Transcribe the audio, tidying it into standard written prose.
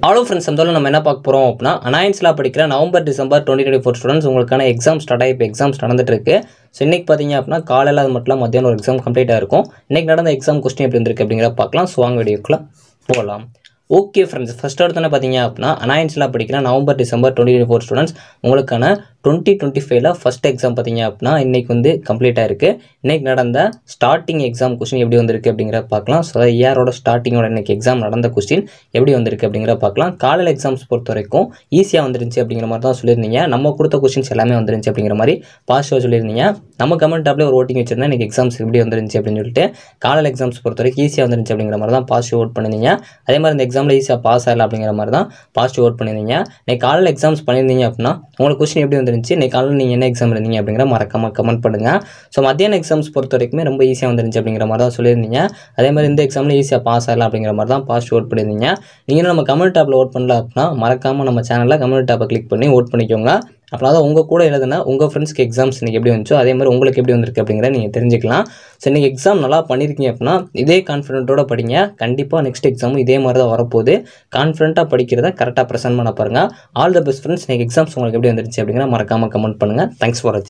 Hello friends, நம்ம என்ன பார்க்க போகிறோம் அப்படின்னா அனாயன்ஸில் படிக்கிற நவம்பர் டிசம்பர் 2024 ஸ்டூடெண்ட்ஸ் உங்களுக்கான எக்ஸாம் ஸ்டார்ட் ஆகி இப்போ எக்ஸாம்ஸ் நடந்துட்டு இருக்கு. ஸோ இன்றைக்கி பார்த்தீங்க அப்படின்னா காலையில் அது மட்டும் மத்தியானம் ஒரு எக்ஸாம் கம்ப்ளீட் ஆயிருக்கும். இன்றைக்கி நடந்த எக்ஸாம் கொஸ்டின் எப்படி இருந்திருக்கு அப்படிங்கிறத பார்க்கலாம். ஸோ வாங்க வீடியோக்குள்ள போகலாம். ஓகே ஃப்ரெண்ட்ஸ், ஃபஸ்ட் எடுத்தோன்னே பார்த்தீங்க அப்படின்னா அனாயன்ஸில் படிக்கிற நவம்பர் டிசம்பர் 2024 ஸ்டூடெண்ட்ஸ் உங்களுக்கான 2025 ஃபஸ்ட் எக்ஸாம் பார்த்தீங்க அப்படின்னா இன்றைக்கி வந்து கம்ப்ளீட் ஆயிருக்கு. இன்றைக்கி நடந்த ஸ்டார்டிங் எக்ஸாம் கொஸ்டின் எப்படி வந்திருக்கு அப்படிங்கிறத பார்க்கலாம். ஸோ இயரோட ஸ்டார்டிங்கோட இன்றைக்கி எக்ஸாம் நடந்த கொஸ்டின் எப்படி வந்திருக்கு அப்படிங்கிறத பார்க்கலாம். காலையில் எக்ஸாம்ஸ் பொறுத்த வரைக்கும் ஈஸியாக வந்துருந்துச்சு அப்படிங்கிற மாதிரி தான் சொல்லியிருந்தீங்க. நம்ம கொடுத்த கொஸ்டின்ஸ் எல்லாமே வந்துருந்துச்சு அப்படிங்கிற மாதிரி பாசிட்டிவாக சொல்லியிருந்தீங்க. நம்ம கமெண்ட் டாப்லேயே ஒரு ஓட்டிங் வச்சிருந்தேன், இன்றைக்கி எக்ஸாம்ஸ் எப்படி வந்துருந்துச்சு அப்படின்னு சொல்லிட்டு. காலையில் எக்ஸாம்ஸ் பொறுத்த வரைக்கும் ஈஸியாக வந்துருந்துச்சு அப்படிங்கிற மாதிரி தான் பாசிட்டிவ் ஓட் பண்ணியிருந்தீங்க. அதே மாதிரி இந்த எக்ஸாமில் ஈஸியாக பாஸ் ஆகலாம் அப்படிங்கிற மாதிரி தான் பாசிட்டிவ் ஓட் பண்ணியிருந்தீங்க. இன்றைக்கி காலையில் எக்ஸாம்ஸ் பண்ணியிருந்தீங்க அப்படின்னா உங்களுக்கு கொஸ்டின் எப்படி வந்துருந்துச்சு, இன்றைக்கி காலையில் நீங்கள் என்ன எக்ஸாம் இருந்தீங்க அப்படிங்கிற மறக்காமல் கமெண்ட் பண்ணுங்கள். ஸோ மத்தியான எக்ஸாம்ஸ் பொறுத்த வரைக்குமே ரொம்ப ஈஸியாக வந்துருந்துச்சு அப்படிங்கிற மாதிரி தான் சொல்லியிருந்தீங்க. அதே மாதிரி இந்த எக்ஸாமில் ஈஸியாக பாஸ் ஆகலாம் அப்படிங்கிற மாதிரி தான் பாசிட்டிவ் ஓட் பண்ணியிருந்தீங்க. நீங்கள் நம்ம கமெண்ட் டாப்பில் ஓட் பண்ணல அப்படின்னா மறக்காமல் நம்ம சேனலில் கமெண்ட் டாப்பை கிளிக் பண்ணி ஓட் பண்ணிக்கோங்க. அப்படின்னா தான் உங்கள் கூட எழுதுனா உங்கள் ஃப்ரெண்ட்ஸ்க்கு எக்ஸாம்ஸ் இன்றைக்கி எப்படி வந்துச்சோ அதே மாதிரி உங்களுக்கு எப்படி வந்திருக்கு அப்படிங்கிறத நீங்கள் தெரிஞ்சுக்கலாம். ஸோ இன்றைக்கி எக்ஸாம் நல்லா பண்ணியிருக்கீங்க அப்படின்னா இதே கான்ஃபிடென்ட்டோட படிங்க. கண்டிப்பாக நெக்ஸ்ட் எக்ஸாமும் இதே மாதிரி தான் வரப்போகுது. கான்ஃபிடென்ட்டாக படிக்கிறத கரெக்டாக ப்ரெசென்ட் பண்ண பாருங்கள். All the best friends. இன்றைக்கி எக்ஸாம்ஸ் உங்களுக்கு எப்படி வந்துருச்சு அப்படிங்கிற மறக்காமல் கமெண்ட் பண்ணுங்கள். தேங்க்ஸ் ஃபார் வாட்சிங்.